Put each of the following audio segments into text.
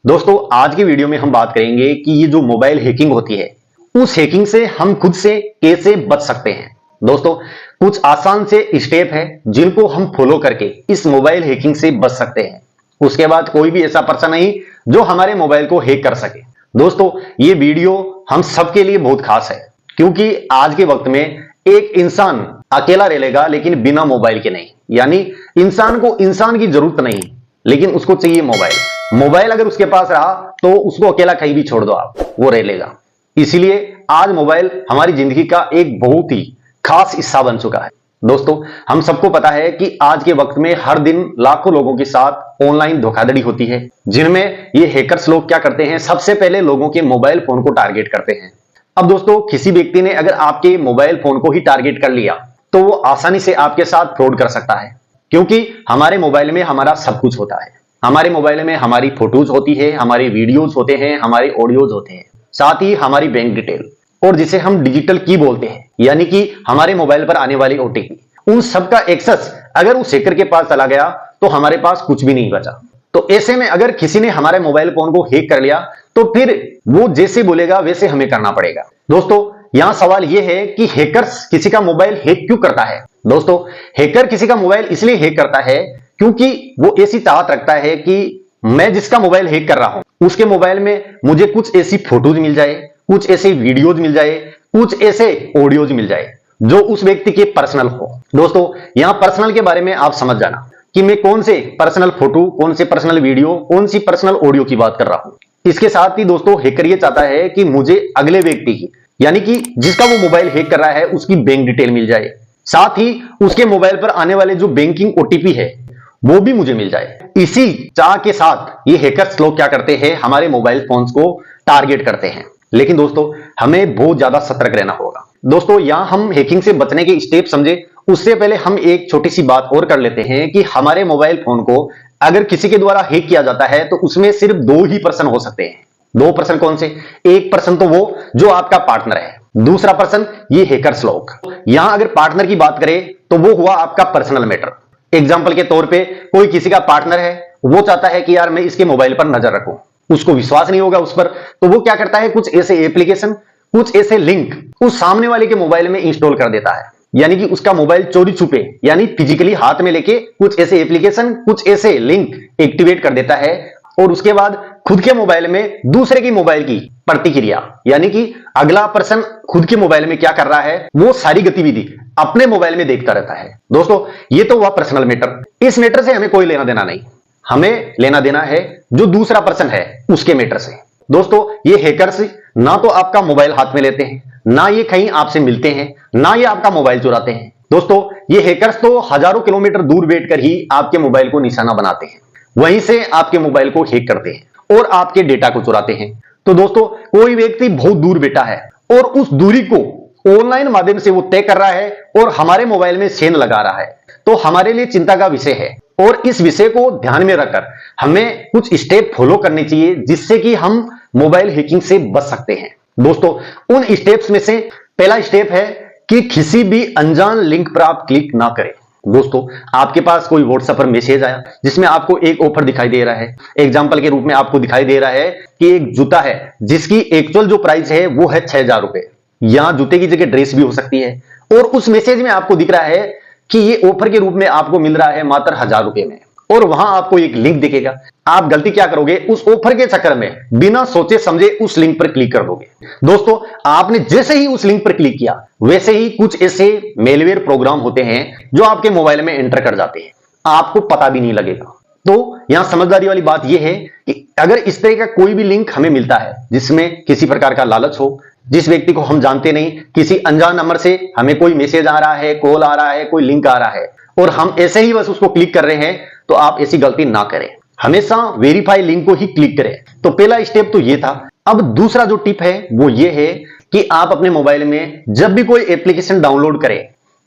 दोस्तों आज की वीडियो में हम बात करेंगे कि ये जो मोबाइल हैकिंग होती है उस हैकिंग से हम खुद से कैसे बच सकते हैं। दोस्तों कुछ आसान से स्टेप है जिनको हम फॉलो करके इस मोबाइल हैकिंग से बच सकते हैं। उसके बाद कोई भी ऐसा पर्सन नहीं जो हमारे मोबाइल को हैक कर सके। दोस्तों ये वीडियो हम सबके लिए बहुत खास है क्योंकि आज के वक्त में एक इंसान अकेला रह लेगा लेकिन बिना मोबाइल के नहीं, यानी इंसान को इंसान की जरूरत नहीं लेकिन उसको चाहिए मोबाइल। मोबाइल अगर उसके पास रहा तो उसको अकेला कहीं भी छोड़ दो आप, वो रह लेगा। इसीलिए आज मोबाइल हमारी जिंदगी का एक बहुत ही खास हिस्सा बन चुका है। दोस्तों हम सबको पता है कि आज के वक्त में हर दिन लाखों लोगों के साथ ऑनलाइन धोखाधड़ी होती है, जिनमें ये हैकर्स लोग क्या करते हैं, सबसे पहले लोगों के मोबाइल फोन को टारगेट करते हैं। अब दोस्तों किसी व्यक्ति ने अगर आपके मोबाइल फोन को ही टारगेट कर लिया तो वो आसानी से आपके साथ फ्रॉड कर सकता है, क्योंकि हमारे मोबाइल में हमारा सब कुछ होता है। हमारे मोबाइल में हमारी फोटोज होती है, हमारे वीडियोज होते हैं, हमारे ऑडियोज होते हैं, साथ ही हमारी बैंक डिटेल और जिसे हम डिजिटल की बोलते हैं, यानी कि हमारे मोबाइल पर आने वाली ओटीपी, उन सब का एक्सेस अगर उस हैकर के पास चला गया तो हमारे पास कुछ भी नहीं बचा। तो ऐसे में अगर किसी ने हमारे मोबाइल फोन को हैक कर लिया तो फिर वो जैसे बोलेगा वैसे हमें करना पड़ेगा। दोस्तों यहां सवाल यह है कि हैकर्स किसी का मोबाइल हैक क्यों करता है। दोस्तों हैकर किसी का मोबाइल इसलिए हैक करता है क्योंकि वो ऐसी चाहत रखता है कि मैं जिसका मोबाइल हैक कर रहा हूं उसके मोबाइल में मुझे कुछ ऐसी फोटोज मिल जाए, कुछ ऐसे वीडियोज मिल जाए, कुछ ऐसे ऑडियोज मिल जाए जो उस व्यक्ति के पर्सनल हो। दोस्तों यहां पर्सनल के बारे में आप समझ जाना कि मैं कौन से पर्सनल फोटो, कौन से पर्सनल वीडियो, कौन सी पर्सनल ऑडियो की बात कर रहा हूं। इसके साथ ही दोस्तों हैकर ये चाहता है कि मुझे अगले व्यक्ति की, यानी कि जिसका वो मोबाइल हैक कर रहा है, उसकी बैंक डिटेल मिल जाए, साथ ही उसके मोबाइल पर आने वाले जो बैंकिंग ओटीपी है वो भी मुझे मिल जाए। इसी चाह के साथ ये हैकर्स लोग क्या करते हैं, हमारे मोबाइल फोन्स को टारगेट करते हैं। लेकिन दोस्तों हमें बहुत ज्यादा सतर्क रहना होगा। दोस्तों यहां हम हैकिंग से बचने के स्टेप समझे उससे पहले हम एक छोटी सी बात और कर लेते हैं कि हमारे मोबाइल फोन को अगर किसी के द्वारा हैक किया जाता है तो उसमें सिर्फ दो ही पर्सन हो सकते हैं। दो पर्सन कौन से? एक पर्सन तो वो जो आपका पार्टनर है, दूसरा पर्सन ये हैकर्स लोग। यहां अगर पार्टनर की बात करें तो वो हुआ आपका पर्सनल मैटर। एग्जाम्पल के तौर पे कोई किसी का पार्टनर है, वो चाहता है कि यार मैं इसके मोबाइल पर नजर रखूं, उसको विश्वास नहीं होगा उस पर, तो वो क्या करता है, कुछ ऐसे एप्लीकेशन, कुछ ऐसे लिंक उस सामने वाले के मोबाइल में इंस्टॉल कर देता है, यानी कि उसका मोबाइल चोरी छुपे यानी फिजिकली हाथ में लेके कुछ ऐसे एप्लीकेशन, कुछ ऐसे लिंक एक्टिवेट कर देता है और उसके बाद खुद के मोबाइल में दूसरे की मोबाइल की प्रतिक्रिया, यानी कि अगला पर्सन खुद के मोबाइल में क्या कर रहा है वो सारी गतिविधि अपने मोबाइल में देखता रहता है। दोस्तों ये तो हुआ पर्सनल मैटर। इस मैटर से हमें कोई लेना देना नहीं, हमें लेना देना है जो दूसरा पर्सन है उसके मैटर से। दोस्तों ये हैकर्स ना तो आपका मोबाइल हाथ में लेते हैं, ना ये कहीं आपसे मिलते हैं, ना ये आपका मोबाइल चुराते हैं। दोस्तों ये हैकर्स तो हजारों किलोमीटर दूर बैठकर ही आपके मोबाइल को निशाना बनाते हैं, वहीं से आपके मोबाइल को हैक करते हैं और आपके डेटा को चुराते हैं। तो दोस्तों कोई व्यक्ति बहुत दूर बैठा है और उस दूरी को ऑनलाइन माध्यम से वो तय कर रहा है और हमारे मोबाइल में सेन लगा रहा है, तो हमारे लिए चिंता का विषय है और इस विषय को ध्यान में रखकर हमें कुछ स्टेप फॉलो करने चाहिए जिससे कि हम मोबाइल हैकिंग से बच सकते हैं। दोस्तों उन स्टेप्स में से पहला स्टेप है कि किसी भी अनजान लिंक पर आप क्लिक ना करें। दोस्तों आपके पास कोई व्हाट्सएप पर मैसेज आया जिसमें आपको एक ऑफर दिखाई दे रहा है, एग्जांपल के रूप में आपको दिखाई दे रहा है कि एक जूता है जिसकी एक्चुअल जो प्राइस है वो है 6000 रुपए, यहां जूते की जगह ड्रेस भी हो सकती है, और उस मैसेज में आपको दिख रहा है कि ये ऑफर के रूप में आपको मिल रहा है मात्र 1000 रुपए में, और वहां आपको एक लिंक दिखेगा। आप गलती क्या करोगे, उस ऑफर के चक्कर में बिना सोचे समझे उस लिंक पर क्लिक कर दोगे। दोस्तों आपने जैसे ही उस लिंक पर क्लिक किया वैसे ही कुछ ऐसे मेलवेयर प्रोग्राम होते हैं जो आपके मोबाइल में एंटर कर जाते हैं, आपको पता भी नहीं लगेगा। तो यहां समझदारी वाली बात यह है कि अगर इस तरह का कोई भी लिंक हमें मिलता है जिसमें किसी प्रकार का लालच हो, जिस व्यक्ति को हम जानते नहीं, किसी अनजान नंबर से हमें कोई मैसेज आ रहा है, कॉल आ रहा है, कोई लिंक आ रहा है और हम ऐसे ही बस उसको क्लिक कर रहे हैं, तो आप ऐसी गलती ना करें, हमेशा वेरीफाई लिंक को ही क्लिक करें। तो पहला स्टेप तो ये था। अब दूसरा जो टिप है वो ये है कि आप अपने मोबाइल में जब भी कोई एप्लीकेशन डाउनलोड करें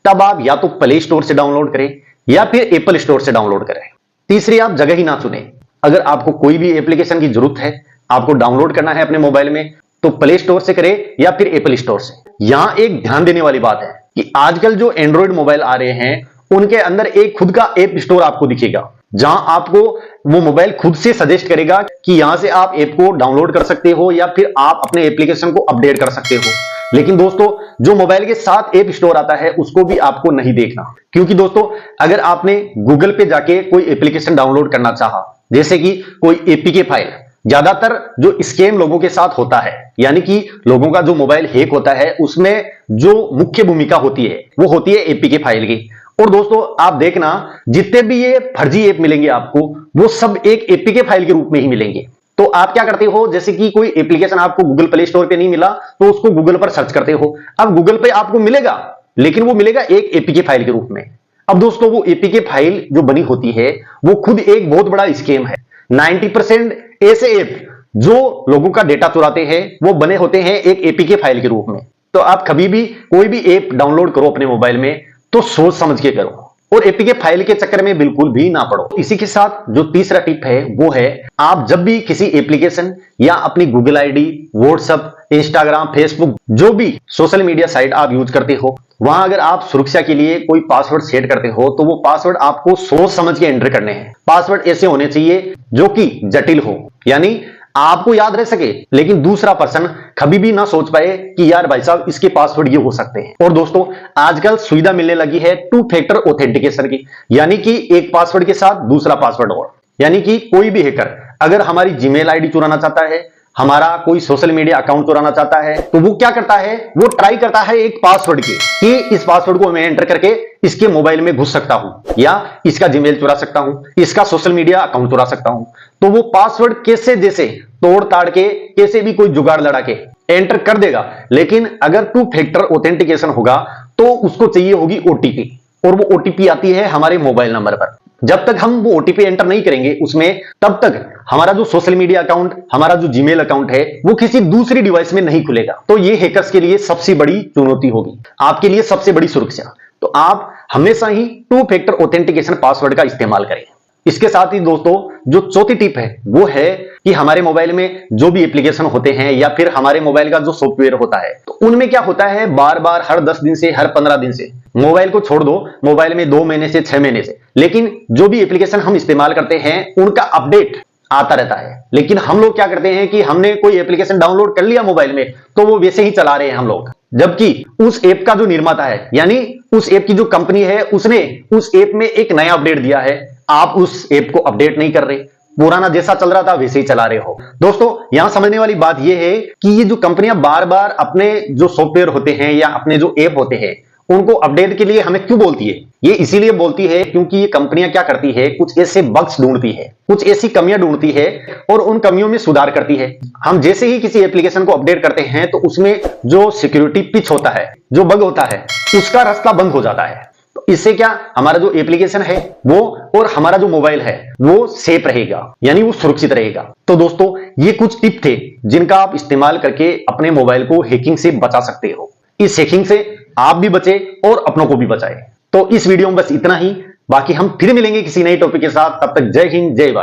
तब आप या तो प्ले स्टोर से डाउनलोड करें या फिर एप्पल स्टोर से डाउनलोड करें। तीसरी आप जगह ही ना चुनें। अगर आपको कोई भी एप्लीकेशन की जरूरत है, आपको डाउनलोड करना है अपने मोबाइल में, तो प्ले स्टोर से करें या फिर एप्पल स्टोर से। यहां एक ध्यान देने वाली बात है कि आजकल जो एंड्रॉइड मोबाइल आ रहे हैं उनके अंदर एक खुद का ऐप स्टोर आपको दिखेगा जहां आपको वो मोबाइल खुद से सजेस्ट करेगा कि यहां से आप ऐप को डाउनलोड कर सकते हो या फिर आप अपने एप्लीकेशन को अपडेट कर सकते हो। लेकिन दोस्तों जो मोबाइल के साथ ऐप स्टोर आता है उसको भी आपको नहीं देखना, क्योंकि दोस्तों अगर आपने गूगल पे जाके कोई एप्लीकेशन डाउनलोड करना चाहा, जैसे कि कोई एपीके फाइल, ज्यादातर जो स्कैम लोगों के साथ होता है, यानी कि लोगों का जो मोबाइल हैक होता है उसमें जो मुख्य भूमिका होती है वो होती है एपीके फाइल की। और दोस्तों आप देखना जितने भी ये फर्जी ऐप मिलेंगे आपको वो सब एक एपीके फाइल के रूप में ही मिलेंगे। तो आप क्या करते हो, जैसे कि कोई एप्लीकेशन आपको गूगल प्ले स्टोर पे नहीं मिला तो उसको गूगल पर सर्च करते हो। अब गूगल पे आपको मिलेगा, लेकिन वो मिलेगा एक एपीके फाइल के रूप में। अब दोस्तों वो एपीके फाइल जो बनी होती है वो खुद एक बहुत बड़ा स्कैम है। 90% ऐसे ऐप जो लोगों का डेटा चुराते हैं वो बने होते हैं एक एपीके फाइल के रूप में। तो आप कभी भी कोई भी ऐप डाउनलोड करो अपने मोबाइल में तो सोच समझ के करो और एपीके फाइल के चक्कर में बिल्कुल भी ना पड़ो। इसी के साथ जो तीसरा टिप है वो है, आप जब भी किसी एप्लीकेशन या अपनी Google ID, WhatsApp, Instagram, Facebook, जो भी सोशल मीडिया साइट आप यूज करते हो, वहां अगर आप सुरक्षा के लिए कोई पासवर्ड सेट करते हो तो वो पासवर्ड आपको सोच समझ के एंटर करने हैं। पासवर्ड ऐसे होने चाहिए जो कि जटिल हो, यानी आपको याद रह सके लेकिन दूसरा पर्सन कभी भी ना सोच पाए कि यार भाई साहब इसके पासवर्ड ये हो सकते हैं। और दोस्तों आजकल सुविधा मिलने लगी है 2 फैक्टर ऑथेंटिकेशन की, यानी कि एक पासवर्ड के साथ दूसरा पासवर्ड और, यानी कि कोई भी हैकर अगर हमारी जीमेल आईडी चुराना चाहता है, हमारा कोई सोशल मीडिया अकाउंट चुराना चाहता है, तो वो क्या करता है, वो ट्राई करता है एक पासवर्ड की कि इस पासवर्ड को मैं एंटर करके इसके मोबाइल में घुस सकता हूं या इसका जीमेल चुरा सकता हूं, इसका सोशल मीडिया अकाउंट चुरा सकता हूं। तो वो पासवर्ड कैसे जैसे तोड़ ताड़ के कैसे भी कोई जुगाड़ लड़ा के एंटर कर देगा। लेकिन अगर 2 फैक्टर ऑथेंटिकेशन होगा तो उसको चाहिए होगी ओटीपी, और वो ओटीपी आती है हमारे मोबाइल नंबर पर। जब तक हम वो ओटीपी एंटर नहीं करेंगे उसमें, तब तक हमारा जो सोशल मीडिया अकाउंट, हमारा जो जीमेल अकाउंट है वो किसी दूसरी डिवाइस में नहीं खुलेगा। तो ये हैकर्स के लिए सबसे बड़ी चुनौती होगी, आपके लिए सबसे बड़ी सुरक्षा। तो आप हमेशा ही 2 फैक्टर ऑथेंटिकेशन पासवर्ड का इस्तेमाल करें। इसके साथ ही दोस्तों जो चौथी टिप है वो है कि हमारे मोबाइल में जो भी एप्लीकेशन होते हैं या फिर हमारे मोबाइल का जो सॉफ्टवेयर होता है, तो उनमें क्या होता है, बार बार हर 10 दिन से, हर 15 दिन से, मोबाइल को छोड़ दो, मोबाइल में 2 महीने से 6 महीने से, लेकिन जो भी एप्लीकेशन हम इस्तेमाल करते हैं उनका अपडेट आता रहता है। लेकिन हम लोग क्या करते हैं कि हमने कोई एप्लीकेशन डाउनलोड कर लिया मोबाइल में तो वो वैसे ही चला रहे हैं हम लोग, जबकि उस ऐप का जो निर्माता है, यानी उस ऐप की जो कंपनी है, उसने उस ऐप में एक नया अपडेट दिया है, आप उस ऐप को अपडेट नहीं कर रहे, पुराना जैसा चल रहा था वैसे ही चला रहे हो। दोस्तों यहां समझने वाली बात यह है कि ये जो कंपनियां बार बार अपने जो सॉफ्टवेयर होते हैं या अपने जो ऐप होते हैं उनको अपडेट के लिए हमें क्यों बोलती है, ये इसीलिए बोलती है क्योंकि ये कंपनियां क्या करती है, कुछ ऐसे बग्स ढूंढती है, कुछ ऐसी कमियां ढूंढती है और उन कमियों में सुधार करती है। हम जैसे ही किसी एप्लीकेशन को अपडेट करते हैं तो उसमें जो सिक्योरिटी पिच होता है, जो बग होता है, उसका रास्ता बंद हो जाता है। तो इससे क्या, हमारा जो एप्लीकेशन है वो और हमारा जो मोबाइल है वो सेफ रहेगा, यानी वो सुरक्षित रहेगा। तो दोस्तों ये कुछ टिप थे जिनका आप इस्तेमाल करके अपने मोबाइल को हैकिंग से बचा सकते हो। इस हैकिंग से आप भी बचे और अपनों को भी बचाए। तो इस वीडियो में बस इतना ही, बाकी हम फिर मिलेंगे किसी नए टॉपिक के साथ। तब तक जय हिंद, जय भारत।